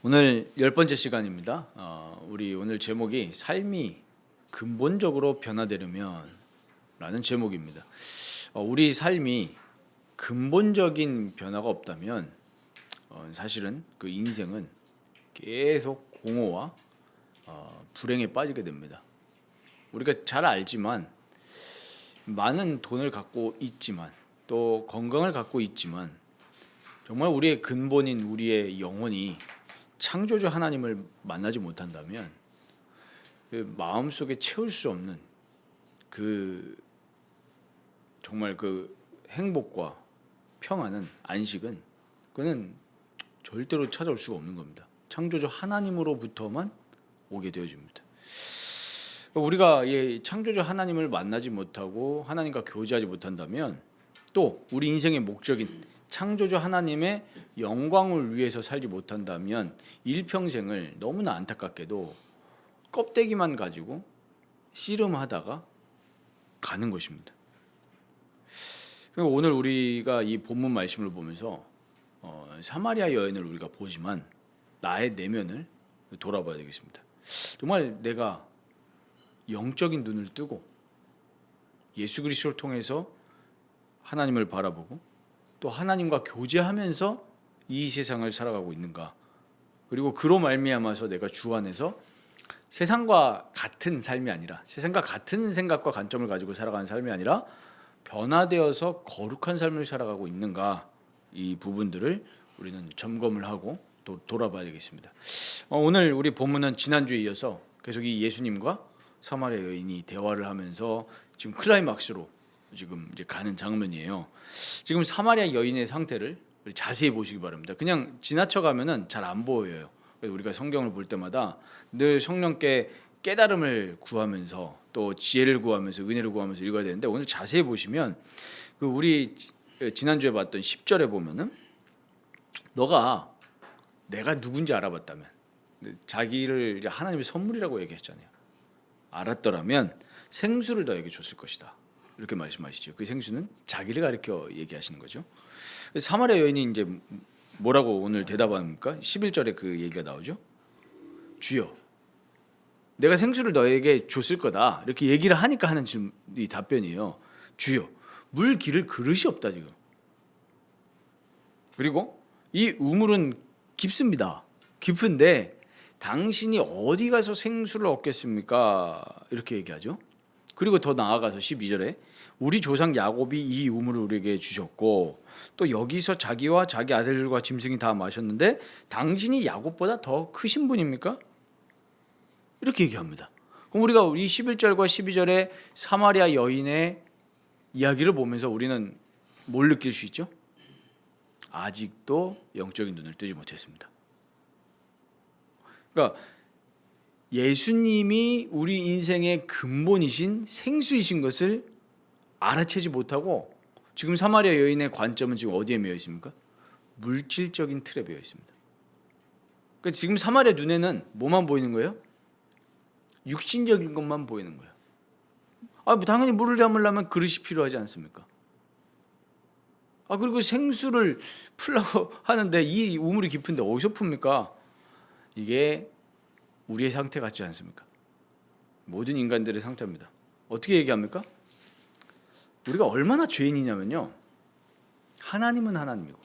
오늘 10번째 시간입니다. 우리 오늘 제목이 삶이 근본적으로 변화되려면 라는 제목입니다. 우리 삶이 근본적인 변화가 없다면 사실은 그 인생은 계속 공허와 불행에 빠지게 됩니다. 우리가 잘 알지만 많은 돈을 갖고 있지만 또 건강을 갖고 있지만 정말 우리의 근본인 우리의 영혼이 창조주 하나님을 만나지 못한다면 그 마음속에 채울 수 없는 그 정말 그 행복과 평안은 안식은 그는 절대로 찾아올 수가 없는 겁니다. 창조주 하나님으로부터만 오게 되어집니다. 우리가 이 창조주 하나님을 만나지 못하고 하나님과 교제하지 못한다면 또 우리 인생의 목적인 창조주 하나님의 영광을 위해서 살지 못한다면 일평생을 너무나 안타깝게도 껍데기만 가지고 씨름하다가 가는 것입니다. 그리고 오늘 우리가 이 본문 말씀을 보면서 사마리아 여인을 우리가 보지만 나의 내면을 돌아봐야 되겠습니다. 정말 내가 영적인 눈을 뜨고 예수 그리스도를 통해서 하나님을 바라보고 또 하나님과 교제하면서 이 세상을 살아가고 있는가? 그리고 그로 말미암아서 내가 주 안에서 세상과 같은 삶이 아니라 세상과 같은 생각과 관점을 가지고 살아가는 삶이 아니라 변화되어서 거룩한 삶을 살아가고 있는가? 이 부분들을 우리는 점검을 하고 또 돌아봐야 되겠습니다. 오늘 우리 본문은 지난주에 이어서 계속 이 예수님과 사마리아 여인이 대화를 하면서 지금 클라이막스로 지금 이제 가는 장면이에요. 지금 사마리아 여인의 상태를 자세히 보시기 바랍니다. 그냥 지나쳐 가면은 잘 안 보여요. 그래서 우리가 성경을 볼 때마다 늘 성령께 깨달음을 구하면서 또 지혜를 구하면서 은혜를 구하면서 읽어야 되는데 오늘 자세히 보시면 그 우리 지난주에 봤던 10절에 보면은 너가 내가 누군지 알아봤다면 자기를 하나님의 선물이라고 얘기했잖아요. 알았더라면 생수를 너에게 줬을 것이다. 이렇게 말씀하시죠. 그 생수는 자기를 가리켜 얘기하시는 거죠. 사마리아 여인이 이제 뭐라고 오늘 대답합니까? 11절에 그 얘기가 나오죠. 주여, 내가 생수를 너에게 줬을 거다. 이렇게 얘기를 하니까 하는 이 답변이에요. 주여, 물 기를 그릇이 없다 지금. 그리고 이 우물은 깊습니다. 깊은데 당신이 어디 가서 생수를 얻겠습니까? 이렇게 얘기하죠. 그리고 더 나아가서 12절에 우리 조상 야곱이 이 우물을 우리에게 주셨고 또 여기서 자기와 자기 아들들과 짐승이 다 마셨는데 당신이 야곱보다 더 크신 분입니까? 이렇게 얘기합니다. 그럼 우리가 이 11절과 12절에 사마리아 여인의 이야기를 보면서 우리는 뭘 느낄 수 있죠? 아직도 영적인 눈을 뜨지 못했습니다. 그러니까 예수님이 우리 인생의 근본이신 생수이신 것을 알아채지 못하고 지금 사마리아 여인의 관점은 지금 어디에 매여 있습니까? 물질적인 틀에 매여 있습니다. 그러니까 지금 사마리아 눈에는 뭐만 보이는 거예요? 육신적인 것만 보이는 거예요. 당연히 물을 담으려면 그릇이 필요하지 않습니까? 그리고 생수를 풀라고 하는데 이 우물이 깊은데 어디서 풉니까? 이게 우리의 상태 같지 않습니까? 모든 인간들의 상태입니다. 어떻게 얘기합니까? 우리가 얼마나 죄인이냐면요. 하나님은 하나님이고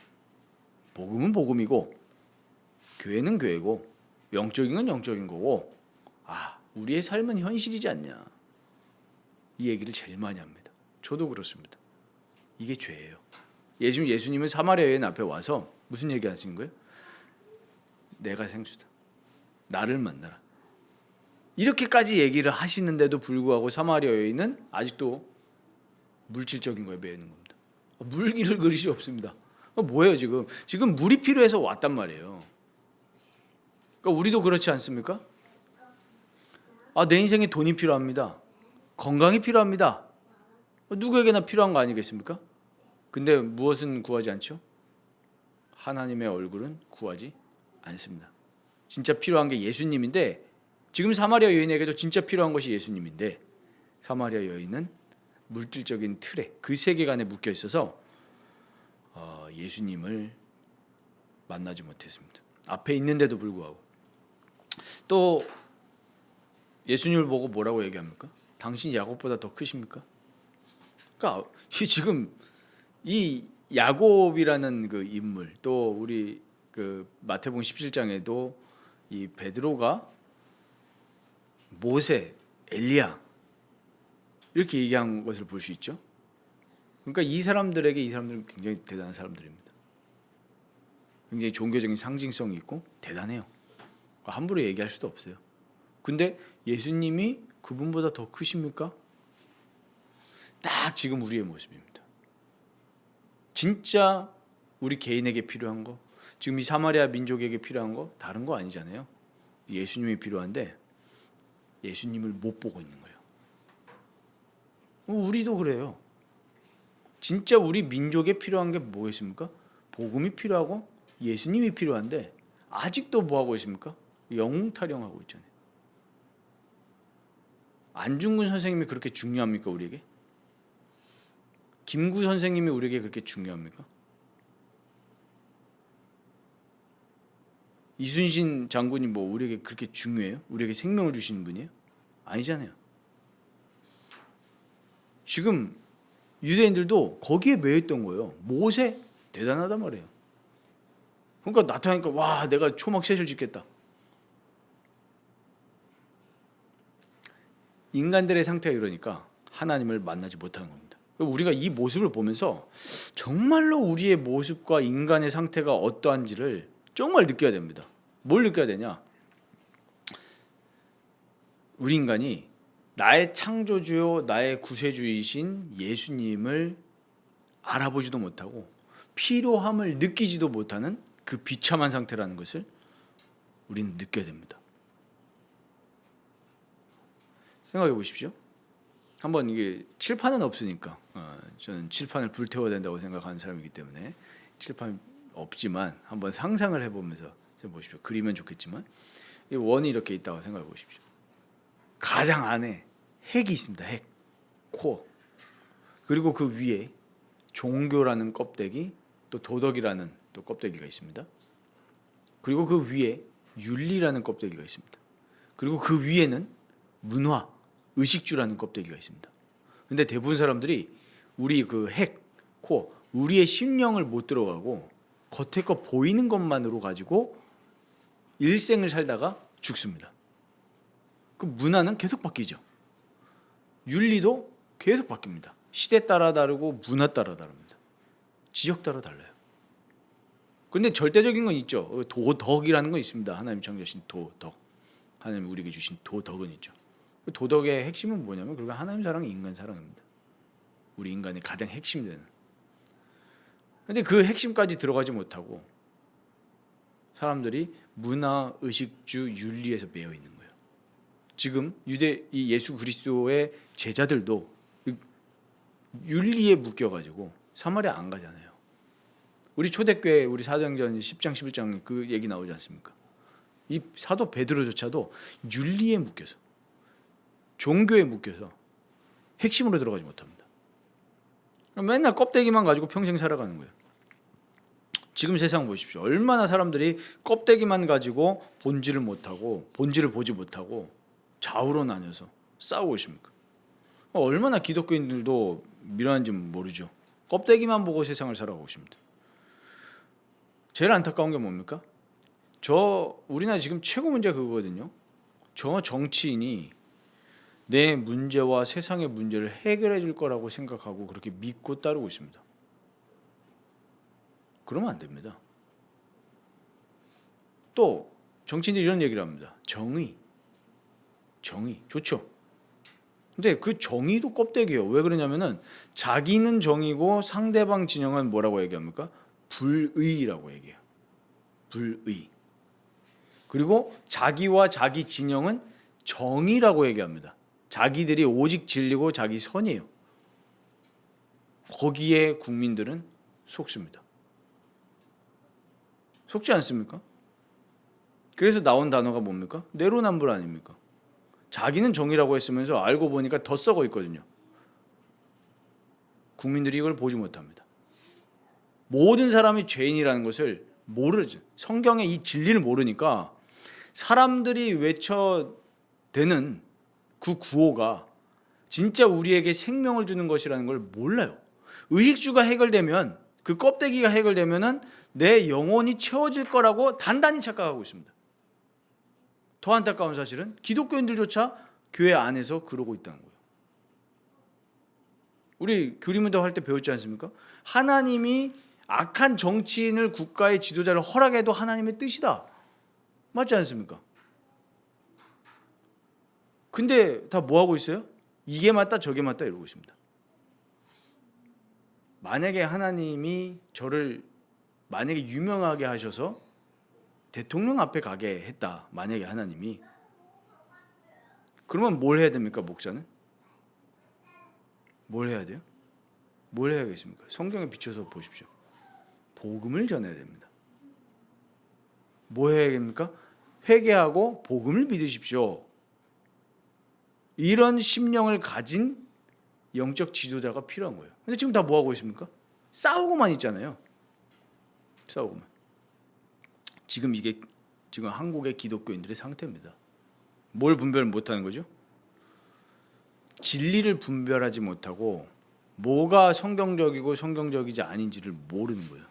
복음은 복음이고 교회는 교회고 영적인 건 영적인 거고 우리의 삶은 현실이지 않냐. 이 얘기를 제일 많이 합니다. 저도 그렇습니다. 이게 죄예요. 예수님은 사마리아 여인 앞에 와서 무슨 얘기 하시는 거예요? 내가 생수다. 나를 만나라. 이렇게까지 얘기를 하시는데도 불구하고 사마리아 여인은 아직도 물질적인 거에 매이는 겁니다. 물 기를 그릇이 없습니다. 뭐예요 지금? 지금 물이 필요해서 왔단 말이에요. 그러니까 우리도 그렇지 않습니까? 내 인생에 돈이 필요합니다. 건강이 필요합니다. 누구에게나 필요한 거 아니겠습니까? 근데 무엇은 구하지 않죠? 하나님의 얼굴은 구하지 않습니다. 진짜 필요한 게 예수님인데 지금 사마리아 여인에게도 진짜 필요한 것이 예수님인데 사마리아 여인은 물질적인 틀에 그 세계관에 묶여 있어서 예수님을 만나지 못했습니다. 앞에 있는데도 불구하고 또 예수님을 보고 뭐라고 얘기합니까? 당신이 야곱보다 더 크십니까? 그러니까 지금 이 야곱이라는 그 인물, 또 우리 그 마태복음 17장에도 이 베드로가 모세, 엘리야 이렇게 얘기한 것을 볼 수 있죠. 그러니까 이 사람들은 굉장히 대단한 사람들입니다. 굉장히 종교적인 상징성이 있고 대단해요. 함부로 얘기할 수도 없어요. 근데 예수님이 그분보다 더 크십니까? 딱 지금 우리의 모습입니다. 진짜 우리 개인에게 필요한 거, 지금 이 사마리아 민족에게 필요한 거 다른 거 아니잖아요. 예수님이 필요한데 예수님을 못 보고 있는 거예요. 우리도 그래요. 진짜 우리 민족에 필요한 게 뭐겠습니까? 복음이 필요하고 예수님이 필요한데 아직도 뭐 하고 있습니까? 영웅 타령하고 있잖아요. 안중근 선생님이 그렇게 중요합니까, 우리에게? 김구 선생님이 우리에게 그렇게 중요합니까? 이순신 장군이 뭐 우리에게 그렇게 중요해요? 우리에게 생명을 주시는 분이에요? 아니잖아요. 지금 유대인들도 거기에 매여 있던 거예요. 모세 대단하단 말이에요. 그러니까 나타나니까 와, 내가 초막 셋을 짓겠다. 인간들의 상태가 이러니까 하나님을 만나지 못하는 겁니다. 우리가 이 모습을 보면서 정말로 우리의 모습과 인간의 상태가 어떠한지를 정말 느껴야 됩니다. 뭘 느껴야 되냐? 우리 인간이 나의 창조주요 나의 구세주이신 예수님을 알아보지도 못하고 필요함을 느끼지도 못하는 그 비참한 상태라는 것을 우리는 느껴야 됩니다. 생각해 보십시오. 한번 이게 칠판은 없으니까 저는 칠판을 불태워야 된다고 생각하는 사람이기 때문에 칠판 없지만 한번 상상을 해보면서 보십시오. 그리면 좋겠지만 이 원이 이렇게 있다고 생각해 보십시오. 가장 안에 핵이 있습니다. 핵, 코어. 그리고 그 위에 종교라는 껍데기, 또 도덕이라는 또 껍데기가 있습니다. 그리고 그 위에 윤리라는 껍데기가 있습니다. 그리고 그 위에는 문화, 의식주라는 껍데기가 있습니다. 근데 대부분 사람들이 우리 그 핵, 코어, 우리의 심령을 못 들어가고 겉에 거 보이는 것만으로 가지고 일생을 살다가 죽습니다. 그 문화는 계속 바뀌죠. 윤리도 계속 바뀝니다. 시대 따라 다르고 문화 따라 다릅니다. 지역 따라 달라요. 그런데 절대적인 건 있죠. 도덕이라는 건 있습니다. 하나님 창조하신 도덕. 하나님 우리에게 주신 도덕은 있죠. 도덕의 핵심은 뭐냐면 그러니까 하나님 사랑이 인간 사랑입니다. 우리 인간의 가장 핵심이 되는. 그런데 그 핵심까지 들어가지 못하고 사람들이 문화, 의식주, 윤리에서 매여 있는 거예요. 지금 이 예수 그리스도의 제자들도 윤리에 묶여가지고 사마리아 안 가잖아요. 우리 초대교회 우리 사도행전 10장 11장에 그 얘기 나오지 않습니까? 이 사도 베드로조차도 윤리에 묶여서 종교에 묶여서 핵심으로 들어가지 못합니다. 맨날 껍데기만 가지고 평생 살아가는 거예요. 지금 세상 보십시오. 얼마나 사람들이 껍데기만 가지고 본질을 못하고 본질을 보지 못하고 좌우로 나뉘어서 싸우고 있습니까? 얼마나 기독교인들도 미련한지 모르죠. 껍데기만 보고 세상을 살아가고 있습니다. 제일 안타까운 게 뭡니까? 우리나라 지금 최고 문제가 그거거든요. 저 정치인이 내 문제와 세상의 문제를 해결해 줄 거라고 생각하고 그렇게 믿고 따르고 있습니다. 그러면 안 됩니다. 또 정치인들이 이런 얘기를 합니다. 정의 좋죠. 근데 그 정의도 껍데기예요. 왜 그러냐면은 자기는 정의고 상대방 진영은 뭐라고 얘기합니까? 불의라고 얘기해요. 불의. 그리고 자기와 자기 진영은 정의라고 얘기합니다. 자기들이 오직 진리고 자기 선이에요. 거기에 국민들은 속습니다. 속지 않습니까? 그래서 나온 단어가 뭡니까? 내로남불 아닙니까? 자기는 정의라고 했으면서 알고 보니까 더 썩어 있거든요. 국민들이 이걸 보지 못합니다. 모든 사람이 죄인이라는 것을 모르죠. 성경의 이 진리를 모르니까 사람들이 외쳐대는 그 구호가 진짜 우리에게 생명을 주는 것이라는 걸 몰라요. 의식주가 해결되면, 그 껍데기가 해결되면은 내 영혼이 채워질 거라고 단단히 착각하고 있습니다. 더 안타까운 사실은 기독교인들조차 교회 안에서 그러고 있다는 거예요. 우리 교리문답 할 때 배웠지 않습니까? 하나님이 악한 정치인을 국가의 지도자를 허락해도 하나님의 뜻이다. 맞지 않습니까? 근데 다 뭐 하고 있어요? 이게 맞다 저게 맞다 이러고 있습니다. 만약에 하나님이 저를 만약에 유명하게 하셔서 대통령 앞에 가게 했다. 만약에 하나님이, 그러면 뭘 해야 됩니까? 목사는 뭘 해야 돼요? 뭘 해야겠습니까? 성경에 비춰서 보십시오. 복음을 전해야 됩니다. 뭐 해야 됩니까? 회개하고 복음을 믿으십시오. 이런 심령을 가진 영적 지도자가 필요한 거예요. 근데 지금 다 뭐 하고 있습니까? 싸우고만 있잖아요. 싸우고만. 이게 지금 한국의 기독교인들의 상태입니다. 뭘 분별 못하는 거죠? 진리를 분별하지 못하고 뭐가 성경적이고 성경적이지 아닌지를 모르는 거예요.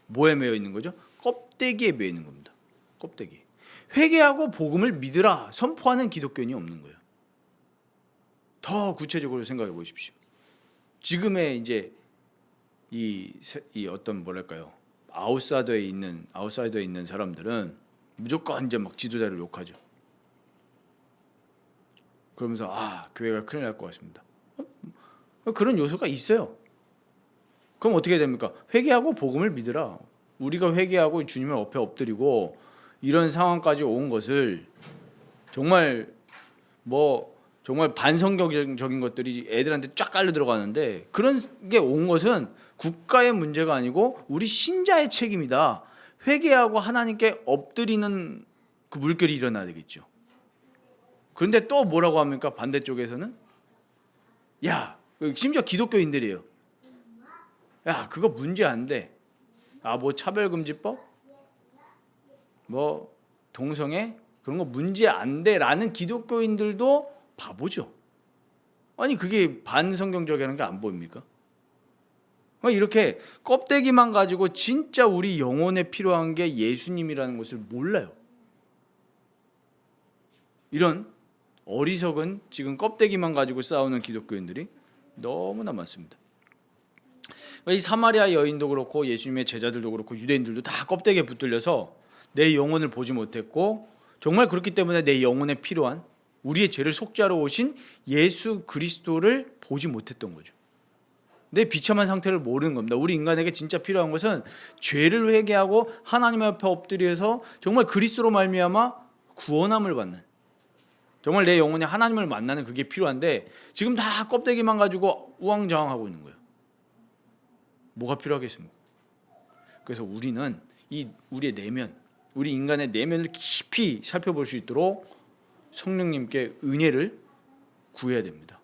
뭐에 매여 있는 거죠? 껍데기에 매여 있는 겁니다. 껍데기. 회개하고 복음을 믿으라 선포하는 기독교인이 없는 거예요. 더 구체적으로 생각해 보십시오. 지금의 이제 이 어떤 뭐랄까요? 아웃사이더에 있는 사람들은 무조건 이제 막 지도자를 욕하죠. 그러면서 교회가 큰일 날 것 같습니다. 그런 요소가 있어요. 그럼 어떻게 됩니까? 회개하고 복음을 믿으라. 우리가 회개하고 주님의 앞에 엎드리고 이런 상황까지 온 것을 정말 정말 반성경적인 것들이 애들한테 쫙 깔려 들어가는데, 그런 게 온 것은 국가의 문제가 아니고 우리 신자의 책임이다. 회개하고 하나님께 엎드리는 그 물결이 일어나야 되겠죠. 그런데 또 뭐라고 합니까? 반대쪽에서는 심지어 기독교인들이에요. 그거 문제 안 돼. 뭐 차별금지법? 뭐 동성애? 그런 거 문제 안 돼라는 기독교인들도 바보죠. 아니 그게 반성경적이라는 게 안 보입니까? 이렇게 껍데기만 가지고 진짜 우리 영혼에 필요한 게 예수님이라는 것을 몰라요. 이런 어리석은 지금 껍데기만 가지고 싸우는 기독교인들이 너무나 많습니다. 이 사마리아 여인도 그렇고 예수님의 제자들도 그렇고 유대인들도 다 껍데기에 붙들려서 내 영혼을 보지 못했고, 정말 그렇기 때문에 내 영혼에 필요한 우리의 죄를 속죄하러 오신 예수 그리스도를 보지 못했던 거죠. 내 비참한 상태를 모르는 겁니다. 우리 인간에게 진짜 필요한 것은 죄를 회개하고 하나님 앞에 엎드려서 정말 그리스도로 말미암아 구원함을 받는, 정말 내 영혼이 하나님을 만나는 그게 필요한데 지금 다 껍데기만 가지고 우왕좌왕하고 있는 거예요. 뭐가 필요하겠습니까? 그래서 우리는 우리의 내면, 우리 인간의 내면을 깊이 살펴볼 수 있도록 성령님께 은혜를 구해야 됩니다.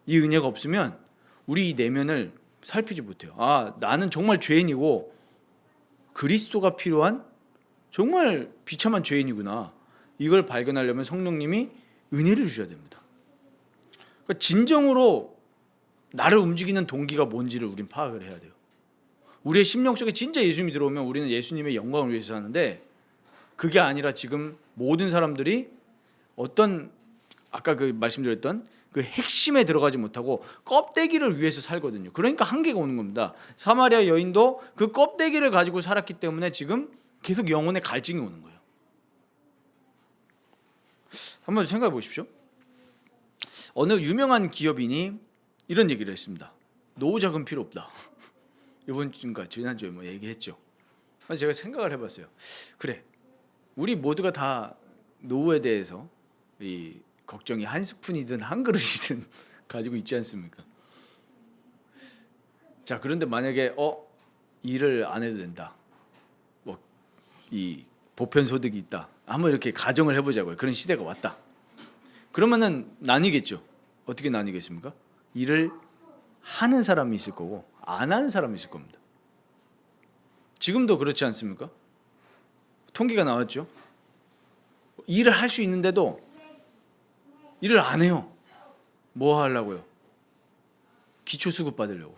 이 은혜가 없으면 우리 내면을 살피지 못해요. 나는 정말 죄인이고 그리스도가 필요한 정말 비참한 죄인이구나. 이걸 발견하려면 성령님이 은혜를 주셔야 됩니다. 그러니까 진정으로 나를 움직이는 동기가 뭔지를 우린 파악을 해야 돼요. 우리의 심령 속에 진짜 예수님이 들어오면 우리는 예수님의 영광을 위해서 사는데, 그게 아니라 지금 모든 사람들이 어떤 아까 말씀드렸던 그 핵심에 들어가지 못하고 껍데기를 위해서 살거든요. 그러니까 한계가 오는 겁니다. 사마리아 여인도 그 껍데기를 가지고 살았기 때문에 지금 계속 영혼의 갈증이 오는 거예요. 한번 생각해 보십시오. 어느 유명한 기업인이 이런 얘기를 했습니다. 노후 자금 필요 없다. 이번 주인가 지난주에 얘기했죠. 그래서 제가 생각을 해봤어요. 그래, 우리 모두가 다 노후에 대해서 이 걱정이 한 스푼이든 한 그릇이든 가지고 있지 않습니까? 자, 그런데 만약에 일을 안 해도 된다, 이 보편 소득이 있다, 한번 이렇게 가정을 해보자고요. 그런 시대가 왔다. 그러면은 나뉘겠죠. 어떻게 나뉘겠습니까? 일을 하는 사람이 있을 거고 안 하는 사람이 있을 겁니다. 지금도 그렇지 않습니까? 통계가 나왔죠. 일을 할 수 있는데도 일을 안 해요. 뭐 하려고요? 기초수급 받으려고.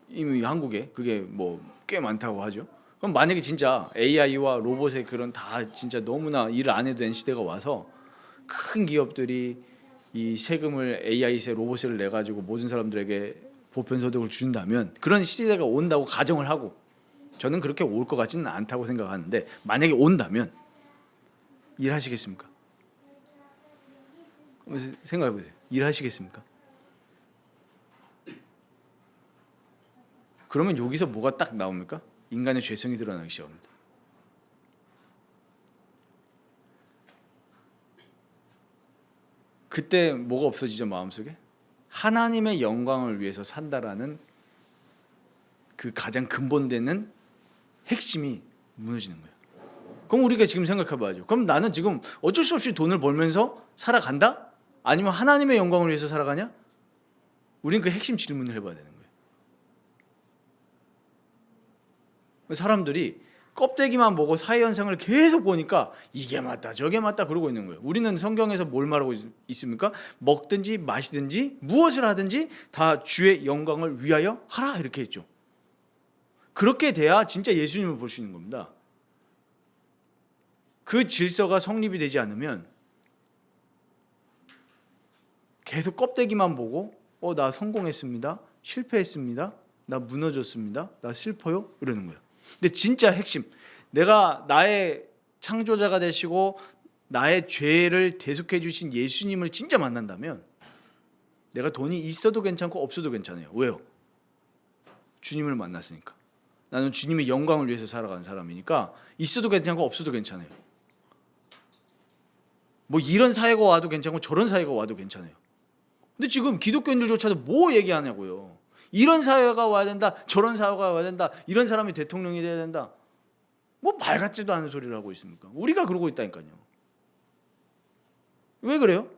이미 한국에 그게 뭐 꽤 많다고 하죠. 그럼 만약에 진짜 AI와 로봇의 그런 다 진짜 너무나 일을 안 해도 되는 시대가 와서 큰 기업들이 이 세금을 AI세 로봇을 내 가지고 모든 사람들에게 보편소득을 준다면 그런 시대가 온다고 가정을 하고, 저는 그렇게 올 것 같지는 않다고 생각하는데 만약에 온다면 일하시겠습니까? 생각해 보세요. 일하시겠습니까? 그러면 여기서 뭐가 딱 나옵니까? 인간의 죄성이 드러나기 시작합니다. 그때 뭐가 없어지죠? 마음속에 하나님의 영광을 위해서 산다라는 그 가장 근본되는 핵심이 무너지는 거예요. 그럼 우리가 지금 생각해봐야죠. 그럼 나는 지금 어쩔 수 없이 돈을 벌면서 살아간다? 아니면 하나님의 영광을 위해서 살아가냐? 우리는 그 핵심 질문을 해봐야 되는 거예요. 사람들이 껍데기만 보고 사회 현상을 계속 보니까 이게 맞다 저게 맞다 그러고 있는 거예요. 우리는 성경에서 뭘 말하고 있습니까? 먹든지 마시든지 무엇을 하든지 다 주의 영광을 위하여 하라 이렇게 했죠. 그렇게 돼야 진짜 예수님을 볼 수 있는 겁니다. 그 질서가 성립이 되지 않으면 계속 껍데기만 보고 나 성공했습니다, 실패했습니다, 나 무너졌습니다, 나 슬퍼요 이러는 거예요. 근데 진짜 핵심, 내가 나의 창조자가 되시고 나의 죄를 대속해 주신 예수님을 진짜 만난다면 내가 돈이 있어도 괜찮고 없어도 괜찮아요. 왜요? 주님을 만났으니까. 나는 주님의 영광을 위해서 살아가는 사람이니까 있어도 괜찮고 없어도 괜찮아요. 뭐 이런 사회가 와도 괜찮고 저런 사회가 와도 괜찮아요. 근데 지금 기독교인들조차도 뭐 얘기하냐고요. 이런 사회가 와야 된다, 저런 사회가 와야 된다, 이런 사람이 대통령이 돼야 된다. 뭐 말 같지도 않은 소리를 하고 있습니까? 우리가 그러고 있다니까요. 왜 그래요?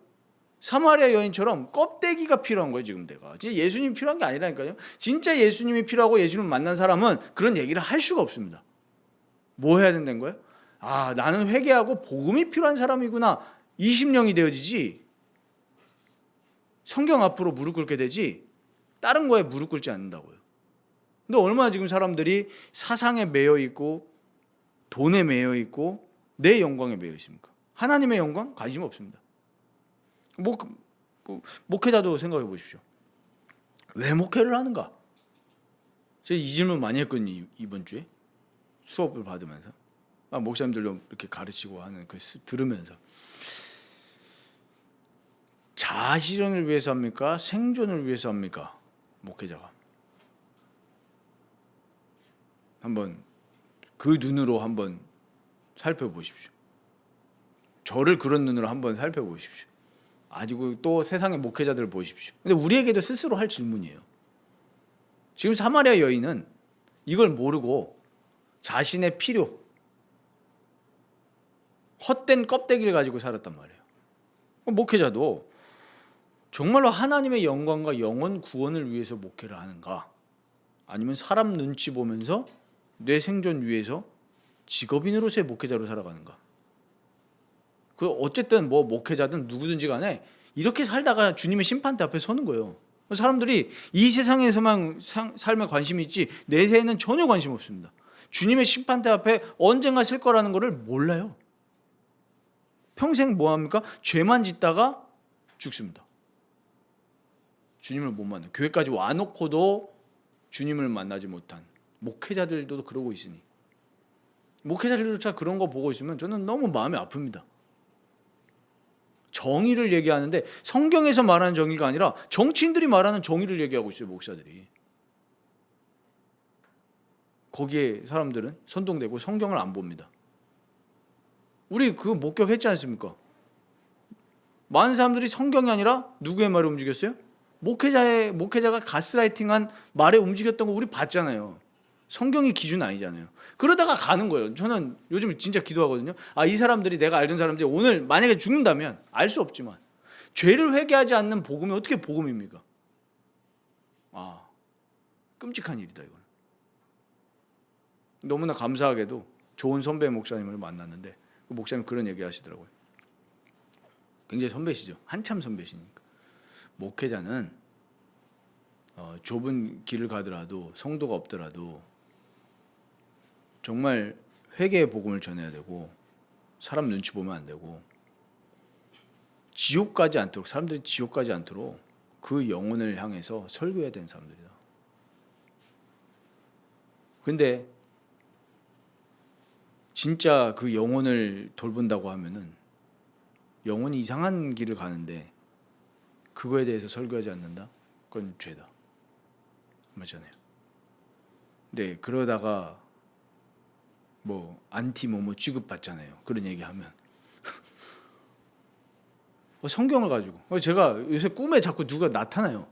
사마리아 여인처럼 껍데기가 필요한 거예요. 지금 내가 진짜 예수님이 필요한 게 아니라니까요. 진짜 예수님이 필요하고 예수님을 만난 사람은 그런 얘기를 할 수가 없습니다. 뭐 해야 된다는 거예요? 나는 회개하고 복음이 필요한 사람이구나, 20명이 되어지지 성경 앞으로 무릎 꿇게 되지 다른 거에 무릎 꿇지 않는다고요. 근데 얼마나 지금 사람들이 사상에 매여 있고 돈에 매여 있고 내 영광에 매여 있습니까? 하나님의 영광 관심 없습니다. 목회자도 생각해 보십시오. 왜 목회를 하는가? 제가 이 질문 많이 했거든요. 이번 주에 수업을 받으면서 목사님들도 이렇게 가르치고 하는 그 들으면서 자아실현을 위해서 합니까? 생존을 위해서 합니까? 목회자가 한번 그 눈으로 한번 살펴보십시오. 저를 그런 눈으로 한번 살펴보십시오. 아니고 또 세상의 목회자들을 보십시오. 근데 우리에게도 스스로 할 질문이에요. 지금 사마리아 여인은 이걸 모르고 자신의 필요, 헛된 껍데기를 가지고 살았단 말이에요. 목회자도 정말로 하나님의 영광과 영혼 구원을 위해서 목회를 하는가? 아니면 사람 눈치 보면서 내 생존 위해서 직업인으로서의 목회자로 살아가는가? 그 어쨌든 뭐 목회자든 누구든지 간에 이렇게 살다가 주님의 심판대 앞에 서는 거예요. 사람들이 이 세상에서만 삶에 관심이 있지 내세에는 전혀 관심 없습니다. 주님의 심판대 앞에 언젠가 쓸 거라는 거를 몰라요. 평생 뭐 합니까? 죄만 짓다가 죽습니다. 주님을 못 만나. 교회까지 와놓고도 주님을 만나지 못한 목회자들도 그러고 있으니, 목회자들조차 그런 거 보고 있으면 저는 너무 마음이 아픕니다. 정의를 얘기하는데 성경에서 말하는 정의가 아니라 정치인들이 말하는 정의를 얘기하고 있어요. 목사들이. 거기에 사람들은 선동되고 성경을 안 봅니다. 우리 그 목격했지 않습니까? 많은 사람들이 성경이 아니라 누구의 말을 움직였어요? 목회자가 가스라이팅한 말에 움직였던 거 우리 봤잖아요. 성경이 기준 아니잖아요. 그러다가 가는 거예요. 저는 요즘 진짜 기도하거든요. 이 사람들이, 내가 알던 사람들이 오늘 만약에 죽는다면, 알 수 없지만 죄를 회개하지 않는 복음이 어떻게 복음입니까? 아, 끔찍한 일이다 이건. 너무나 감사하게도 좋은 선배 목사님을 만났는데 그 목사님 그런 얘기 하시더라고요. 굉장히 선배시죠. 한참 선배시니까. 목회자는 좁은 길을 가더라도 성도가 없더라도 정말 회개의 복음을 전해야 되고 사람 눈치 보면 안 되고 지옥 가지 않도록, 사람들이 지옥 가지 않도록 그 영혼을 향해서 설교해야 되는 사람들이다. 근데 진짜 그 영혼을 돌본다고 하면은 영혼이 이상한 길을 가는데 그거에 대해서 설교하지 않는다? 그건 죄다. 맞잖아요. 네, 그러다가 뭐 안티 뭐뭐 취급받잖아요. 그런 얘기하면 성경을 가지고 제가 요새 꿈에 자꾸 누가 나타나요.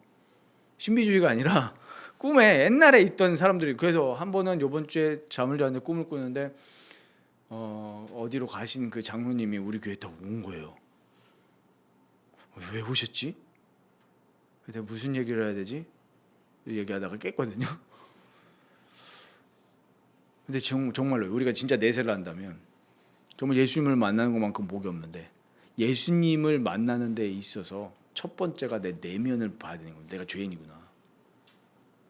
신비주의가 아니라 꿈에 옛날에 있던 사람들이. 그래서 한 번은 요번 주에 잠을 자는데 꿈을 꾸는데 어디로 가신 그 장로님이 우리 교회 딱 온 거예요. 왜 오셨지? 내가 무슨 얘기를 해야 되지? 얘기하다가 깼거든요. 근데 정말로 우리가 진짜 내세를 한다면 정말 예수님을 만나는 것만큼 복이 없는데, 예수님을 만나는 데 있어서 첫 번째가 내 내면을 봐야 되는 겁니다. 내가 죄인이구나.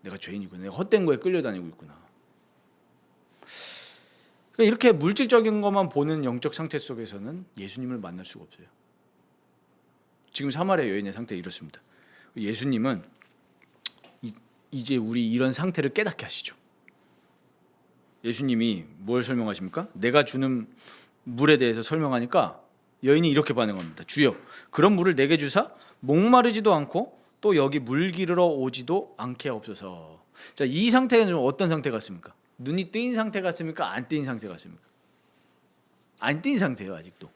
내가 헛된 거에 끌려다니고 있구나. 그러니까 이렇게 물질적인 것만 보는 영적 상태 속에서는 예수님을 만날 수가 없어요. 지금 사마리아 여인의 상태가 이렇습니다. 예수님은 이제 우리 이런 상태를 깨닫게 하시죠. 예수님이 뭘 설명하십니까? 내가 주는 물에 대해서 설명하니까 여인이 이렇게 반응합니다. 주여, 그런 물을 내게 주사 목마르지도 않고 또 여기 물 기르러 오지도 않게 없어서. 자, 이 상태는 어떤 상태 같습니까? 눈이 뜨인 상태 같습니까? 안 뜨인 상태 같습니까? 안 뜨인 상태예요, 아직도.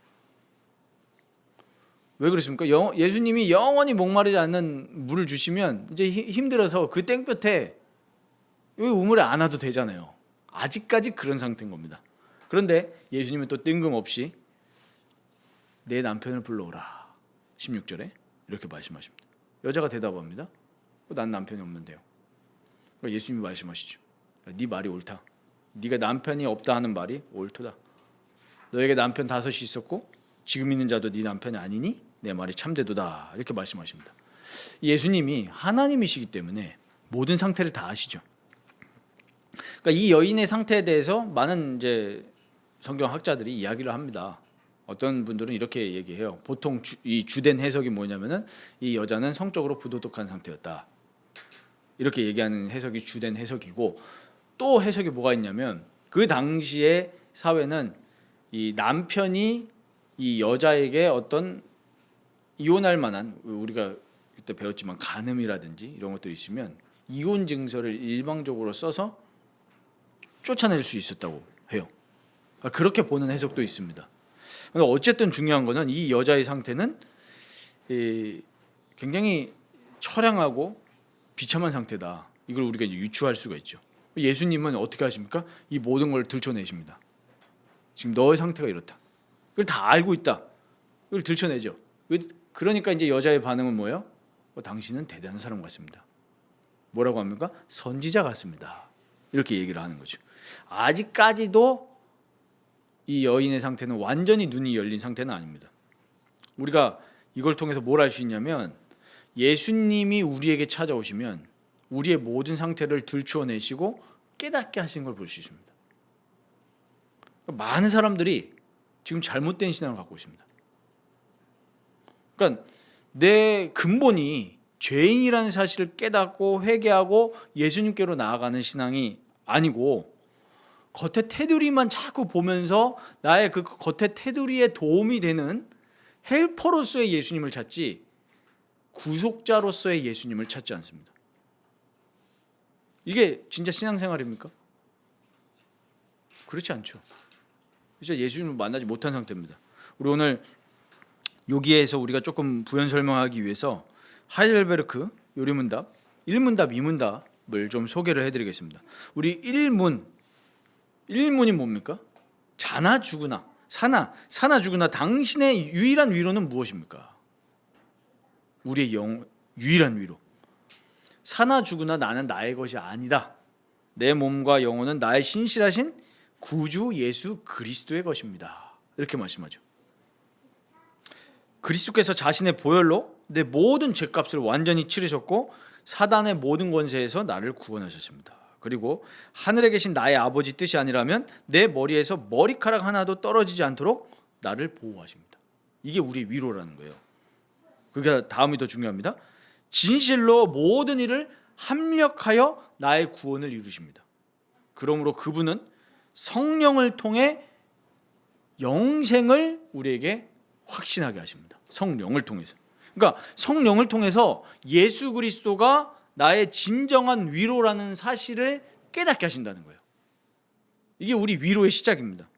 왜 그렇습니까? 예수님이 영원히 목마르지 않는 물을 주시면 이제 힘들어서 그 땡볕에 여기 우물에 안 와도 되잖아요. 아직까지 그런 상태인 겁니다. 그런데 예수님은 또 뜬금없이 내 남편을 불러오라. 16절에 이렇게 말씀하십니다. 여자가 대답합니다. 난 남편이 없는데요. 예수님이 말씀하시죠. 네 말이 옳다. 네가 남편이 없다 하는 말이 옳도다. 너에게 남편 5이 있었고 지금 있는 자도 네 남편이 아니니 내 말이 참되도다. 이렇게 말씀하십니다. 예수님이 하나님이시기 때문에 모든 상태를 다 아시죠. 그러니까 이 여인의 상태에 대해서 많은 이제 성경 학자들이 이야기를 합니다. 어떤 분들은 이렇게 얘기해요. 보통 이 주된 해석이 뭐냐면은 이 여자는 성적으로 부도덕한 상태였다. 이렇게 얘기하는 해석이 주된 해석이고, 또 해석이 뭐가 있냐면 그 당시의 사회는 이 남편이 이 여자에게 어떤 이혼할 만한, 우리가 그때 배웠지만 간음이라든지 이런 것들이 있으면 이혼 증서를 일방적으로 써서 쫓아낼 수 있었다고 해요. 그렇게 보는 해석도 있습니다. 어쨌든 중요한 거는 이 여자의 상태는 굉장히 처량하고 비참한 상태다. 이걸 우리가 이제 유추할 수가 있죠. 예수님은 어떻게 하십니까? 이 모든 걸 들춰내십니다. 지금 너의 상태가 이렇다. 이걸 다 알고 있다. 이걸 들춰내죠. 그러니까 이제 여자의 반응은 뭐예요? 당신은 대단한 사람 같습니다. 뭐라고 합니까? 선지자 같습니다. 이렇게 얘기를 하는 거죠. 아직까지도 이 여인의 상태는 완전히 눈이 열린 상태는 아닙니다. 우리가 이걸 통해서 뭘 알 수 있냐면, 예수님이 우리에게 찾아오시면 우리의 모든 상태를 들추어내시고 깨닫게 하시는 걸 볼 수 있습니다. 많은 사람들이 지금 잘못된 신앙을 갖고 있습니다. 그러니까 내 근본이 죄인이라는 사실을 깨닫고 회개하고 예수님께로 나아가는 신앙이 아니고, 겉에 테두리만 자꾸 보면서 나의 그 겉에 테두리에 도움이 되는 헬퍼로서의 예수님을 찾지 구속자로서의 예수님을 찾지 않습니다. 이게 진짜 신앙생활입니까? 그렇지 않죠. 진짜 예수님을 만나지 못한 상태입니다. 우리 오늘 여기에서 우리가 조금 부연 설명하기 위해서 하이델베르크 요리문답 1문답 2문답을 좀 소개를 해드리겠습니다. 우리 1문이 뭡니까? 자나 죽으나 사나 죽으나 당신의 유일한 위로는 무엇입니까? 우리의 유일한 위로. 사나 죽으나 나는 나의 것이 아니다. 내 몸과 영혼은 나의 신실하신 구주 예수 그리스도의 것입니다. 이렇게 말씀하죠. 그리스도께서 자신의 보혈로 내 모든 죄값을 완전히 치르셨고 사단의 모든 권세에서 나를 구원하셨습니다. 그리고 하늘에 계신 나의 아버지 뜻이 아니라면 내 머리에서 머리카락 하나도 떨어지지 않도록 나를 보호하십니다. 이게 우리의 위로라는 거예요. 그러니까 다음이 더 중요합니다. 진실로 모든 일을 합력하여 나의 구원을 이루십니다. 그러므로 그분은 성령을 통해 영생을 우리에게 확신하게 하십니다. 성령을 통해서. 그러니까 성령을 통해서 예수 그리스도가 나의 진정한 위로라는 사실을 깨닫게 하신다는 거예요. 이게 우리 위로의 시작입니다.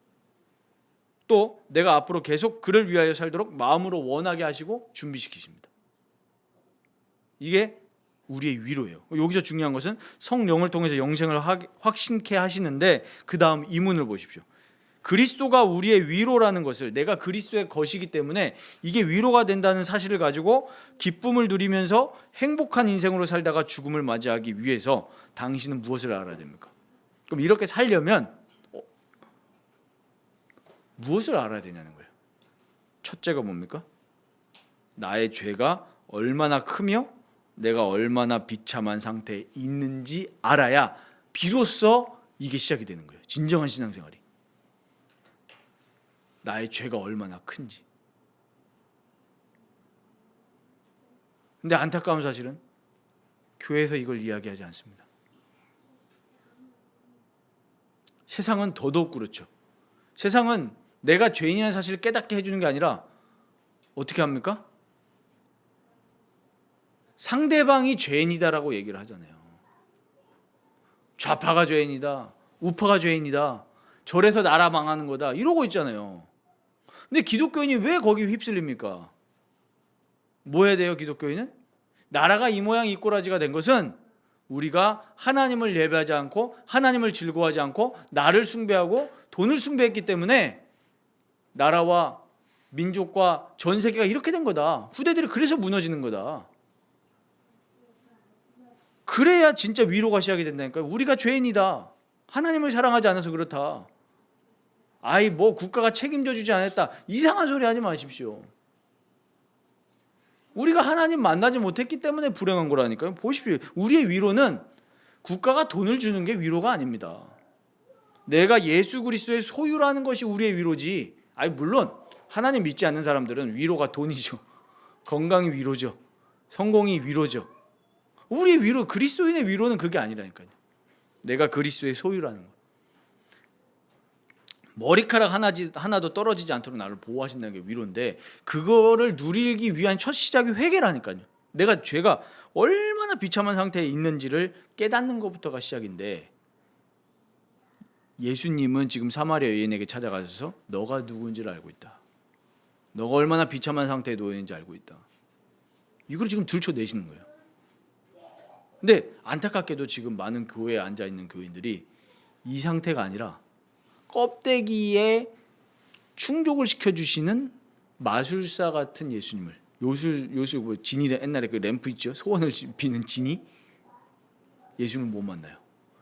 또 내가 앞으로 계속 그를 위하여 살도록 마음으로 원하게 하시고 준비시키십니다. 이게 우리의 위로예요. 여기서 중요한 것은 성령을 통해서 영생을 확신케 하시는데 그 다음 이문을 보십시오. 그리스도가 우리의 위로라는 것을, 내가 그리스도의 것이기 때문에 이게 위로가 된다는 사실을 가지고 기쁨을 누리면서 행복한 인생으로 살다가 죽음을 맞이하기 위해서 당신은 무엇을 알아야 됩니까? 그럼 이렇게 살려면 무엇을 알아야 되냐는 거예요. 첫째가 뭡니까? 나의 죄가 얼마나 크며 내가 얼마나 비참한 상태에 있는지 알아야 비로소 이게 시작이 되는 거예요. 진정한 신앙생활이. 나의 죄가 얼마나 큰지. 근데 안타까운 사실은 교회에서 이걸 이야기하지 않습니다. 세상은 더더욱 그렇죠. 세상은 내가 죄인이라는 사실을 깨닫게 해주는 게 아니라 어떻게 합니까? 상대방이 죄인이다라고 얘기를 하잖아요. 좌파가 죄인이다, 우파가 죄인이다, 저래서 나라 망하는 거다, 이러고 있잖아요. 근데 기독교인이 왜 거기 휩쓸립니까? 뭐 해야 돼요, 기독교인은? 나라가 이 모양 이 꼬라지가 된 것은 우리가 하나님을 예배하지 않고 하나님을 즐거워하지 않고 나를 숭배하고 돈을 숭배했기 때문에 나라와 민족과 전 세계가 이렇게 된 거다. 후대들이 그래서 무너지는 거다. 그래야 진짜 위로가 시작이 된다니까요. 우리가 죄인이다, 하나님을 사랑하지 않아서 그렇다, 아이 뭐 국가가 책임져 주지 않았다, 이상한 소리 하지 마십시오. 우리가 하나님 만나지 못했기 때문에 불행한 거라니까요. 보십시오. 우리의 위로는 국가가 돈을 주는 게 위로가 아닙니다. 내가 예수 그리스도의 소유라는 것이 우리의 위로지. 아니 물론 하나님 믿지 않는 사람들은 위로가 돈이죠. 건강이 위로죠. 성공이 위로죠. 우리의 위로, 그리스도인의 위로는 그게 아니라니까요. 내가 그리스도의 소유라는 거. 머리카락 하나도 떨어지지 않도록 나를 보호하신다는 게 위로인데, 그거를 누리기 위한 첫 시작이 회개라니까요. 내가 죄가 얼마나 비참한 상태에 있는지를 깨닫는 것부터가 시작인데, 예수님은 지금 사마리아 여인에게 찾아가셔서 너가 누구인지를 알고 있다, 너가 얼마나 비참한 상태에 놓여 있는지 알고 있다, 이걸 지금 들춰내시는 거예요. 근데 안타깝게도 지금 많은 교회에 앉아있는 교인들이 이 상태가 아니라 껍데기에 충족을 시켜주시는 마술사 같은 예수님을, 요술 뭐 지니, 옛날에 그 램프 있죠, 소원을 비는 지니, 예수님을 못 만나요.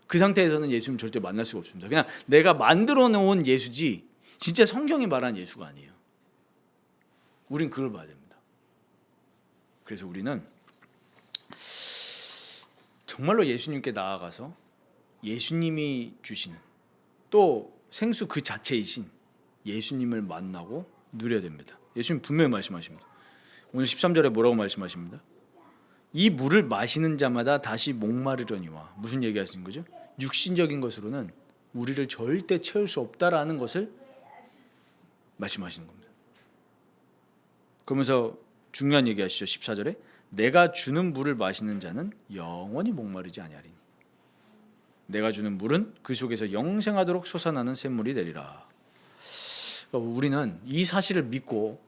그 상태에서는 예수님을 절대 만날 수가 없습니다. 그냥 내가 만들어 놓은 예수지 진짜 성경이 말하는 예수가 아니에요. 우린 그걸 봐야 됩니다. 그래서 우리는 정말로 예수님께 나아가서 예수님이 주시는, 또 생수 그 자체이신 예수님을 만나고 누려야 됩니다. 예수님 분명히 말씀하십니다. 오늘 13절에 뭐라고 말씀하십니다? 이 물을 마시는 자마다 다시 목마르려니와. 무슨 얘기하시는 거죠? 육신적인 것으로는 우리를 절대 채울 수 없다라는 것을 말씀하시는 겁니다. 그러면서 중요한 얘기하시죠. 14절에 내가 주는 물을 마시는 자는 영원히 목마르지 아니하리니 내가 주는 물은 그 속에서 영생하도록 솟아나는 샘물이 되리라. 그러니까 우리는 이 사실을 믿고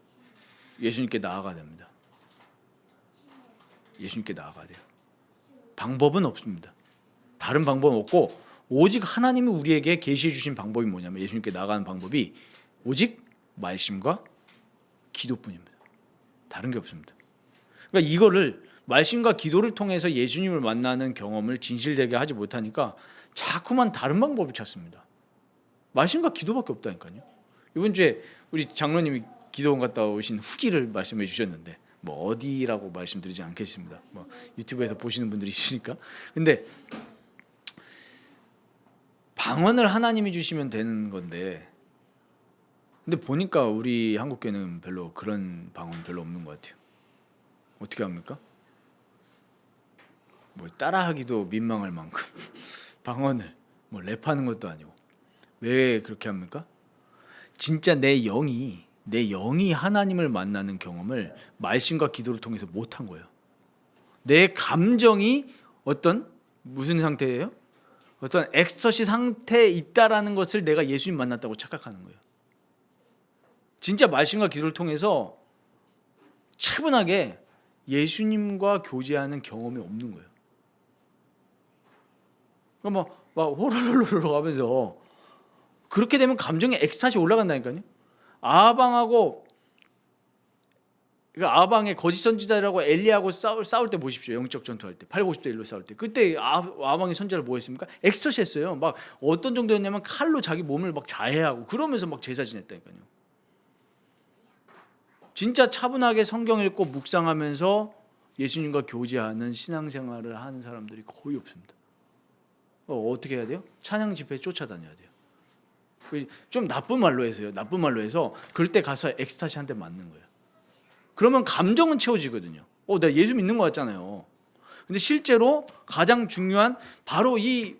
예수님께 나아가야 됩니다. 예수님께 나아가야 돼요. 방법은 없습니다. 다른 방법은 없고 오직 하나님이 우리에게 계시해 주신 방법이 뭐냐면, 예수님께 나아가는 방법이 오직 말씀과 기도뿐입니다. 다른 게 없습니다. 그러니까 이거를 말씀과 기도를 통해서 예수님을 만나는 경험을 진실되게 하지 못하니까 자꾸만 다른 방법을 찾습니다. 말씀과 기도밖에 없다니까요. 이번 주에 우리 장로님이 기도원 갔다 오신 후기를 말씀해 주셨는데 뭐 어디라고 말씀드리지 않겠습니다. 뭐 유튜브에서 보시는 분들이 있으니까. 근데 방언을 하나님이 주시면 되는 건데, 근데 보니까 우리 한국교회는 별로 그런 방언 별로 없는 것 같아요. 어떻게 합니까? 뭐 따라하기도 민망할 만큼 방언을 뭐 랩하는 것도 아니고. 왜 그렇게 합니까? 진짜 내 영이 하나님을 만나는 경험을 말씀과 기도를 통해서 못한 거예요. 내 감정이 어떤 무슨 상태예요? 어떤 엑스터시 상태에 있다라는 것을 내가 예수님 만났다고 착각하는 거예요. 진짜 말씀과 기도를 통해서 차분하게 예수님과 교제하는 경험이 없는 거예요. 그러니까 막 호로로로 하면서 그렇게 되면 감정의 엑스타시 올라간다니까요. 아방의 거짓 선지자라고 엘리야하고 싸울 때 보십시오. 영적 전투할 때 850대 1로 싸울 때 그때 아방의 선지자를 뭐 했습니까? 엑스터시 했어요. 막 어떤 정도였냐면 칼로 자기 몸을 막 자해하고 그러면서 막 제사 지냈다니까요. 진짜 차분하게 성경 읽고 묵상하면서 예수님과 교제하는 신앙생활을 하는 사람들이 거의 없습니다. 어떻게 해야 돼요? 찬양 집회에 쫓아다녀야 돼요. 좀 나쁜 말로 해서요. 나쁜 말로 해서 그럴 때 가서 엑스타시한테 맞는 거예요. 그러면 감정은 채워지거든요. 내가 예수 믿는 것 같잖아요. 근데 실제로 가장 중요한 바로 이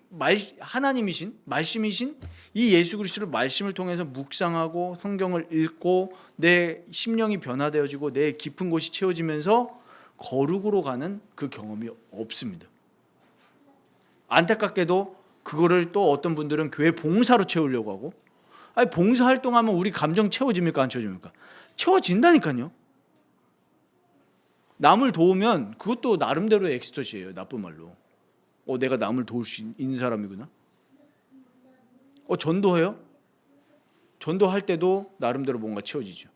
하나님이신 말씀이신 이 예수 그리스도를 말씀을 통해서 묵상하고 성경을 읽고 내 심령이 변화되어지고 내 깊은 곳이 채워지면서 거룩으로 가는 그 경험이 없습니다. 안타깝게도 그거를 또 어떤 분들은 교회 봉사로 채우려고 하고, 아니 봉사 활동하면 우리 감정 채워집니까? 안 채워집니까? 채워진다니까요. 남을 도우면 그것도 나름대로의 엑스터시예요. 나쁜 말로. 내가 남을 도울 수 있는 사람이구나. 전도해요? 전도할 때도 나름대로 뭔가 채워지죠.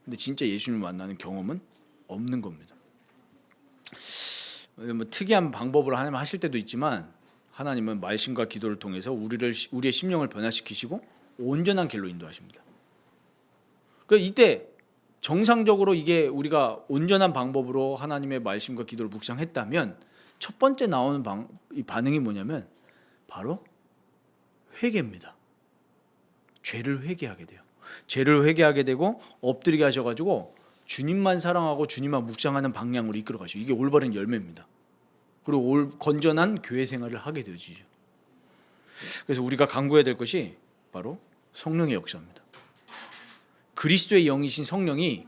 근데 진짜 예수님을 만나는 경험은 없는 겁니다. 뭐 특이한 방법으로 하나님 하실 때도 있지만 하나님은 말씀과 기도를 통해서 우리의 심령을 변화시키시고 온전한 길로 인도하십니다. 그러니까 이때 정상적으로 이게 우리가 온전한 방법으로 하나님의 말씀과 기도를 묵상했다면 첫 번째 나오는 이 반응이 뭐냐면 바로 회개입니다. 죄를 회개하게 돼요. 죄를 회개하게 되고 엎드리게 하셔가지고 주님만 사랑하고 주님만 묵상하는 방향으로 이끌어 가시죠. 이게 올바른 열매입니다. 그리고 건전한 교회 생활을 하게 되어지죠. 그래서 우리가 간구해야 될 것이 바로 성령의 역사입니다. 그리스도의 영이신 성령이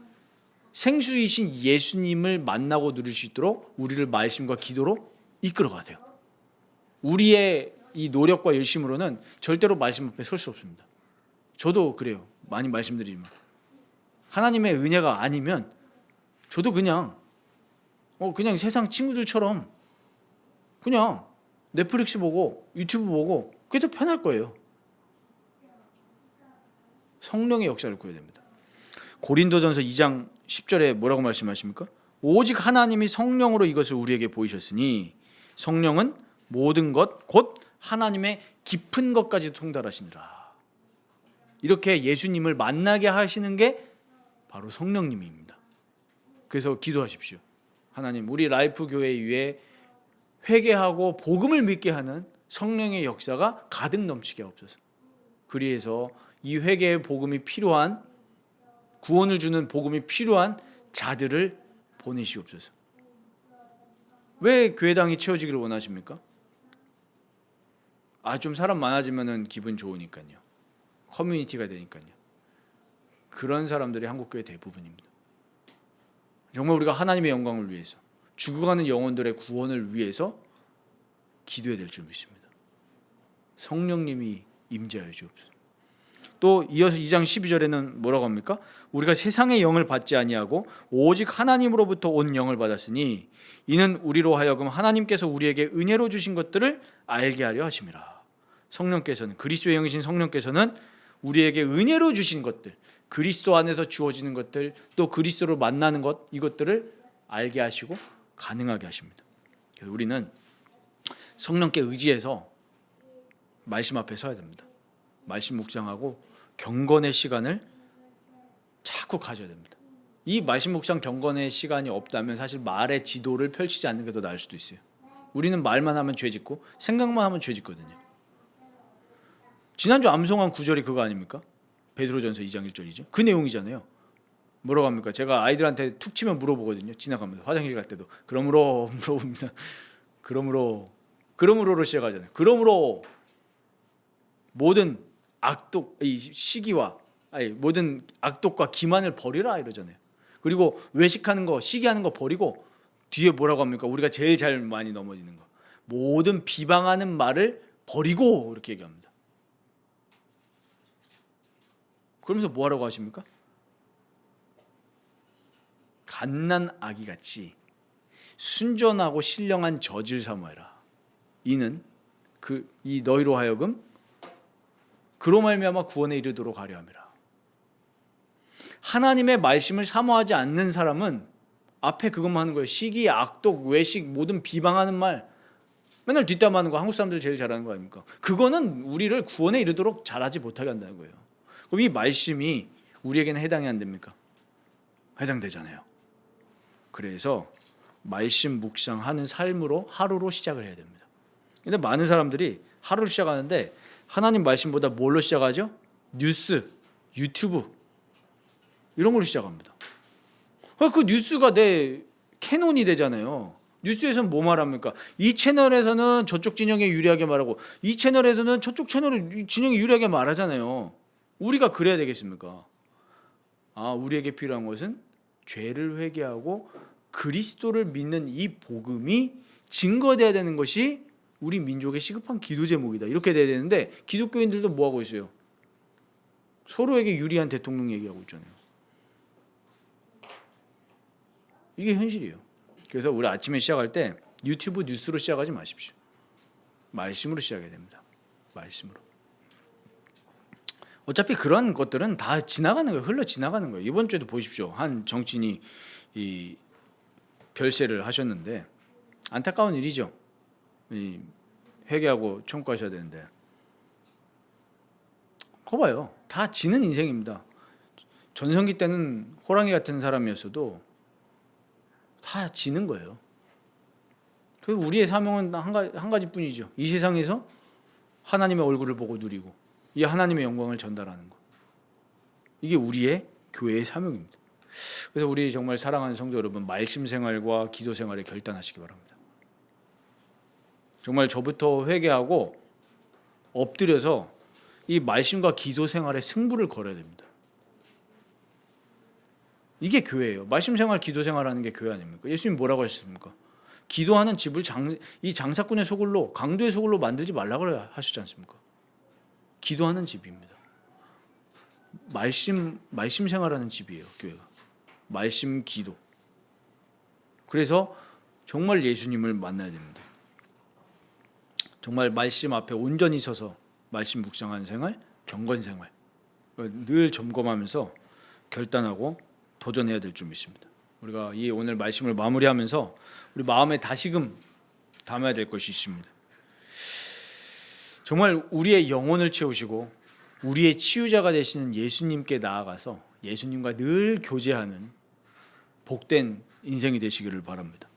생수이신 예수님을 만나고 누릴 수 있도록 우리를 말씀과 기도로 이끌어 가세요. 우리의 이 노력과 열심으로는 절대로 말씀 앞에 설 수 없습니다. 저도 그래요. 많이 말씀드리지만 하나님의 은혜가 아니면 저도 그냥 세상 친구들처럼 그냥 넷플릭스 보고 유튜브 보고 그게 더 편할 거예요. 성령의 역사를 구해야 됩니다. 고린도전서 2장 10절에 뭐라고 말씀하십니까? 오직 하나님이 성령으로 이것을 우리에게 보이셨으니 성령은 모든 것 곧 하나님의 깊은 것까지 통달하시니라. 이렇게 예수님을 만나게 하시는 게 바로 성령님입니다. 그래서 기도하십시오. 하나님, 우리 라이프 교회 위에 회개하고 복음을 믿게 하는 성령의 역사가 가득 넘치게 하옵소서. 그리해서 이 회개의 복음이 필요한, 구원을 주는 복음이 필요한 자들을 보내시옵소서. 왜 교회당이 채워지기를 원하십니까? 좀 사람 많아지면 기분 좋으니까요. 커뮤니티가 되니까요. 그런 사람들이 한국교회 대부분입니다. 정말 우리가 하나님의 영광을 위해서, 죽어가는 영혼들의 구원을 위해서 기도해야 될 줄 믿습니다. 성령님이 임재하여 주옵소서. 또 이어서 2장 12절에는 뭐라고 합니까? 우리가 세상의 영을 받지 아니하고 오직 하나님으로부터 온 영을 받았으니 이는 우리로 하여금 하나님께서 우리에게 은혜로 주신 것들을 알게 하려 하심이라. 성령께서는, 그리스도의 영이신 성령께서는 우리에게 은혜로 주신 것들, 그리스도 안에서 주어지는 것들, 또 그리스도로 만나는 것, 이것들을 알게 하시고 가능하게 하십니다. 그래서 우리는 성령께 의지해서 말씀 앞에 서야 됩니다. 말씀 묵상하고 경건의 시간을 자꾸 가져야 됩니다. 이 말씀 묵상 경건의 시간이 없다면 사실 말의 지도를 펼치지 않는 게 더 나을 수도 있어요. 우리는 말만 하면 죄 짓고 생각만 하면 죄 짓거든요. 지난주 암송한 구절이 그거 아닙니까? 베드로전서 2장 1절이죠. 그 내용이잖아요. 뭐라고 합니까? 제가 아이들한테 툭 치면 물어보거든요. 지나가면서 화장실 갈 때도 그러므로 물어봅니다. 그러므로로 시작하잖아요. 그러므로 모든 악독, 이 시기와 모든 악독과 기만을 버리라 이러잖아요. 그리고 외식하는 거, 시기하는 거 버리고 뒤에 뭐라고 합니까? 우리가 제일 잘 많이 넘어지는 거. 모든 비방하는 말을 버리고 이렇게 얘기합니다. 그러면서 뭐 하라고 하십니까? 갓난 아기 같이 순전하고 신령한 젖을 사모해라. 이는 이 너희로 하여금 그로 말미암아 구원에 이르도록 하려 함이라. 하나님의 말씀을 사모하지 않는 사람은 앞에 그것만 하는 거예요. 시기, 악독, 외식, 모든 비방하는 말 맨날 뒷담화하는 거 한국 사람들 제일 잘하는 거 아닙니까? 그거는 우리를 구원에 이르도록 잘하지 못하게 한다는 거예요. 그럼 이 말씀이 우리에게는 해당이 안 됩니까? 해당되잖아요. 그래서 말씀 묵상하는 삶으로 하루로 시작을 해야 됩니다. 근데 많은 사람들이 하루를 시작하는데 하나님 말씀보다 뭘로 시작하죠? 뉴스, 유튜브 이런 걸로 시작합니다. 그 뉴스가 내 캐논이 되잖아요. 뉴스에서는 뭐 말합니까? 이 채널에서는 저쪽 진영에 유리하게 말하고 이 채널에서는 저쪽 채널에 진영에 유리하게 말하잖아요. 우리가 그래야 되겠습니까? 우리에게 필요한 것은 죄를 회개하고 그리스도를 믿는 이 복음이 증거돼야 되는 것이 우리 민족의 시급한 기도 제목이다. 이렇게 돼야 되는데 기독교인들도 뭐 하고 있어요? 서로에게 유리한 대통령 얘기하고 있잖아요. 이게 현실이에요. 그래서 우리 아침에 시작할 때 유튜브 뉴스로 시작하지 마십시오. 말씀으로 시작해야 됩니다. 말씀으로. 어차피 그런 것들은 다 지나가는 거예요. 흘러 지나가는 거예요. 이번 주에도 보십시오. 한 정치인이 이 별세를 하셨는데 안타까운 일이죠. 회개하고 청구하셔야 되는데 거 봐요. 다 지는 인생입니다. 전성기 때는 호랑이 같은 사람이었어도 다 지는 거예요. 그래서 우리의 사명은 한 가지뿐이죠. 이 세상에서 하나님의 얼굴을 보고 누리고 이 하나님의 영광을 전달하는 것. 이게 우리의 교회의 사명입니다. 그래서 우리 정말 사랑하는 성도 여러분, 말씀 생활과 기도 생활에 결단하시기 바랍니다. 정말 저부터 회개하고 엎드려서 이 말씀과 기도 생활에 승부를 걸어야 됩니다. 이게 교회예요. 말씀 생활, 기도 생활하는 게 교회 아닙니까? 예수님 뭐라고 하셨습니까? 기도하는 집을 이 장사꾼의 소굴로, 강도의 소굴로 만들지 말라고 하셨지 않습니까? 기도하는 집입니다. 말씀 생활하는 집이에요, 교회가. 말씀, 기도. 그래서 정말 예수님을 만나야 됩니다. 정말 말씀 앞에 온전히 서서 말씀 묵상하는 생활, 경건 생활 늘 점검하면서 결단하고 도전해야 될 줄 믿습니다. 우리가 이 오늘 말씀을 마무리하면서 우리 마음에 다시금 담아야 될 것이 있습니다. 정말 우리의 영혼을 채우시고 우리의 치유자가 되시는 예수님께 나아가서 예수님과 늘 교제하는 복된 인생이 되시기를 바랍니다.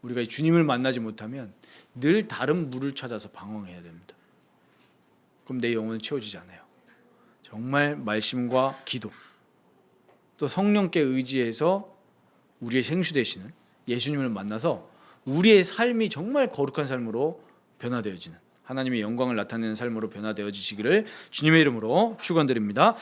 우리가 주님을 만나지 못하면 늘 다른 물을 찾아서 방황해야 됩니다. 그럼 내 영혼은 채워지지 않아요. 정말 말씀과 기도 또 성령께 의지해서 우리의 생수 되시는 예수님을 만나서 우리의 삶이 정말 거룩한 삶으로 변화되어지는 하나님의 영광을 나타내는 삶으로 변화되어지시기를 주님의 이름으로 축원드립니다.